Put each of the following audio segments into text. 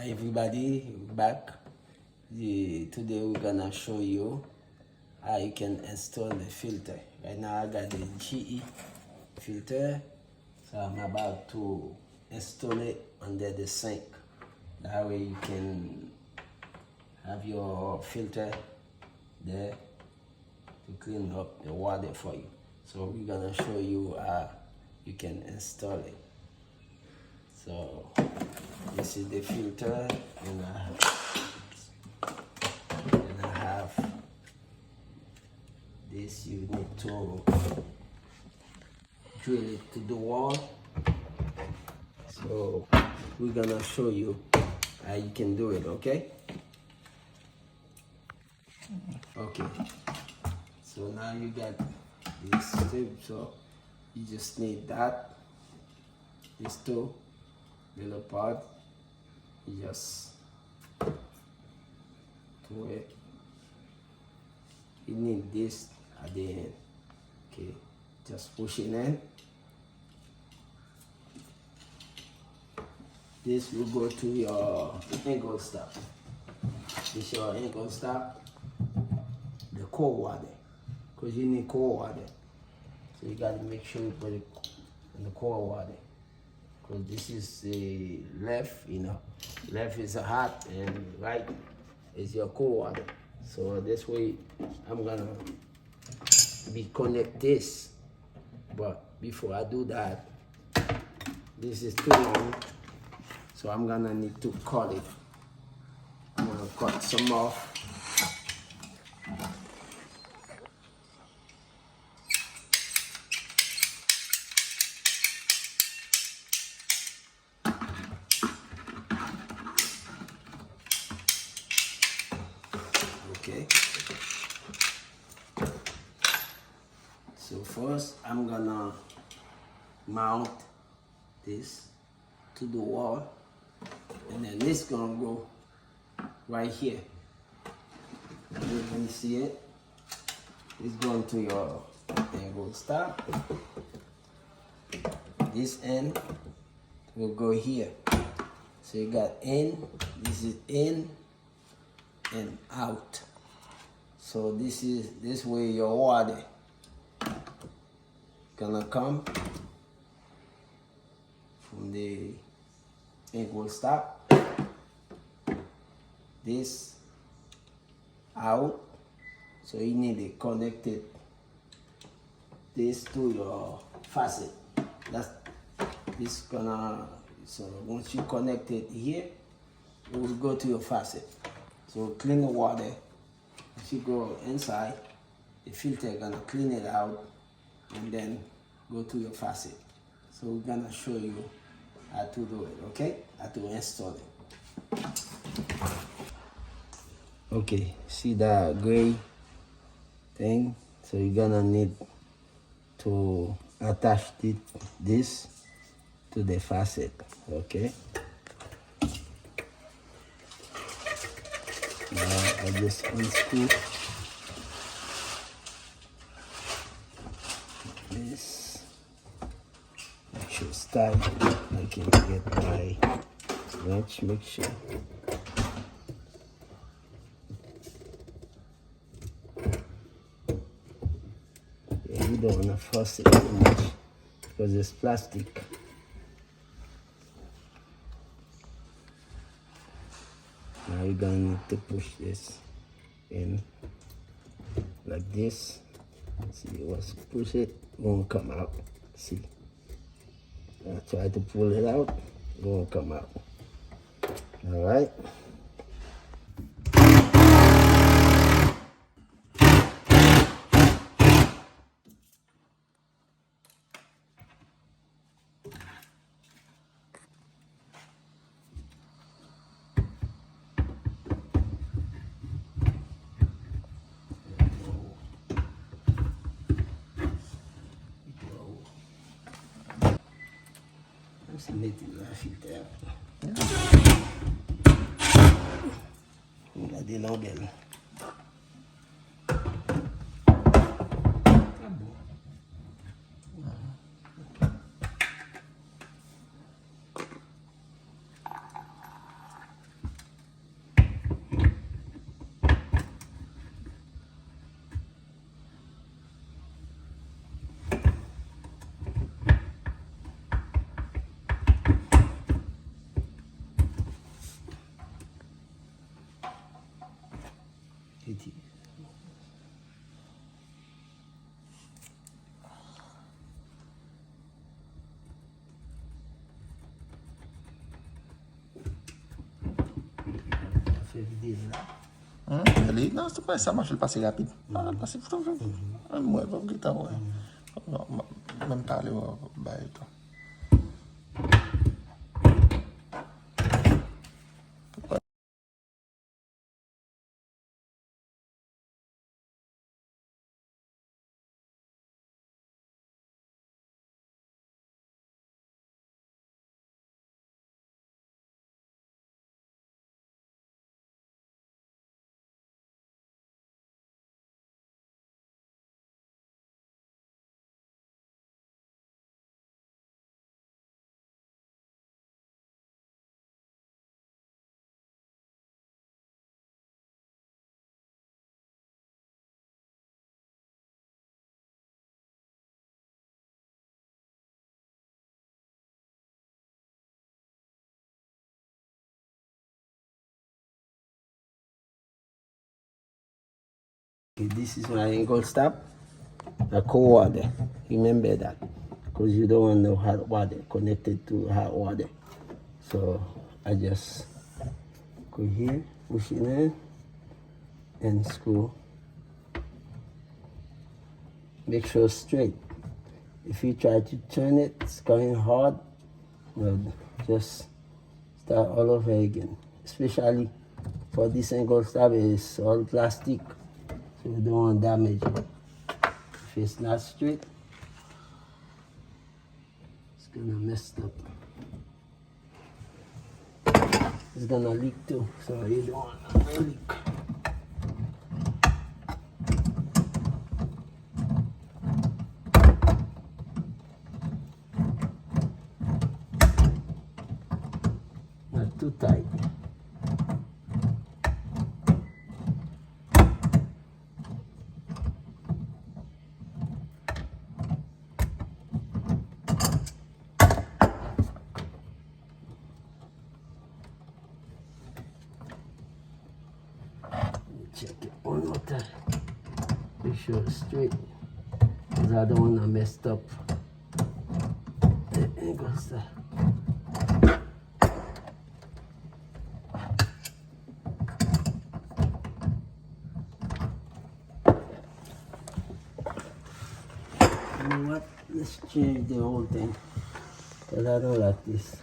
Everybody, back. Today we're gonna show you how you can install the filter. Right now I got the GE filter, so I'm about to install it under the sink. That way you can have your filter there to clean up the water for you. So we're gonna show you how you can install it. So this is the filter, and I have this. You need to drill it to the wall. So we're gonna show you how you can do it, okay? Okay. So now you got this tube, so you just need that, these two little part. You just do it. You need this at the end. Okay, just push it in. This will go to your angle stop. This is your angle stop, the cold water, because you need cold water. So you got to make sure you put it in the cold water, because this is the left, left is hot and right is your cold water. So this way I'm gonna connect this, but before I do that, this is too long, so I'm gonna need to cut it. I'm gonna cut some off. Okay. So first I'm gonna mount this to the wall, and then this gonna go right here. You can see it. It's going to your angle stop. This end will go here. So you got in, this is in and out. So this way your water gonna come from the angle stop, this out. So you need to connect it, this to your faucet. This gonna, so once you connect it here, it will go to your faucet. So clean the water. If you go inside, the filter gonna clean it out and then go to your faucet. So we're gonna show you how to do it, okay? How to install it. Okay, see that gray thing? So you're gonna need to attach this to the faucet, okay? Now I just unscrew this. Make sure it's tight. I can get my wrench, make sure. Yeah, you don't want to force it too much because it's plastic. Now you're gonna need to push this in like this. See, once you push it, it won't come out. See, I try to pull it out, it won't come out. All right. Se metti la filter. On a des longueurs. No, esto puede ser más fácil rápido. Así, muevo un poquito, güey. Mental, va esto. Okay, this is my angle stop. A cold water. Remember that, because you don't want no hot water connected to hot water. So I just go here, push it in, and screw. Make sure it's straight. If you try to turn it, it's going hard. Well, just start all over again. Especially for this angle stop, it's all plastic, so you don't want to damage it. If it's not straight, it's gonna mess up. It's gonna leak too, so you don't want to leak. Not too tight. Check it one more time. Make sure it's straight, because I don't want to mess up the angle stop. You know what? Let's change the whole thing, because I don't like this.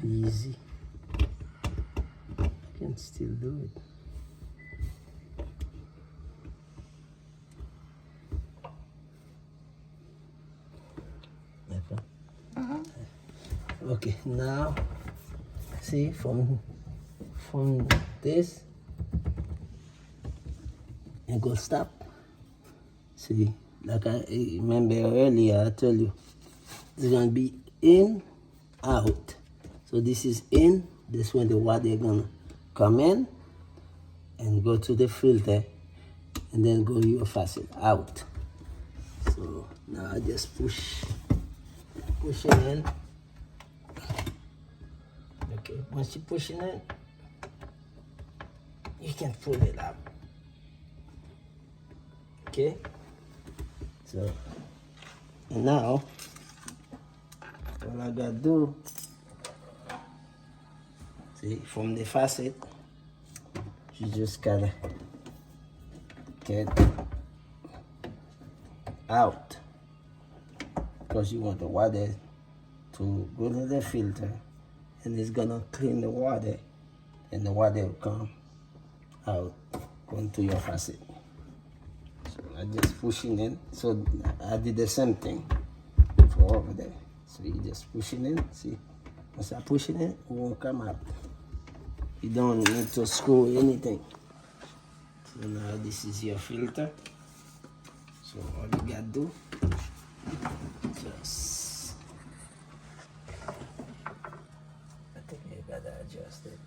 Easy. Can still do it. Okay, now see from this and go stop. See, like I remember earlier, I told you it's gonna be in, out. So this is in, this when the water gonna come in and go to the filter, and then go your faucet out. So now I just push it in. Okay, once you push it in, you can pull it up. Okay, so now all I gotta do, see, from the faucet, you just gotta get out, because you want the water to go to the filter, and it's gonna clean the water, and the water will come out going to your faucet. So I just pushing in. So I did the same thing for over there. So you just pushing in. See, once I push it in, it won't come out. You don't need to screw anything. So now this is your filter. So all you gotta do, just, I think you gotta adjust it.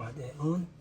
power there on.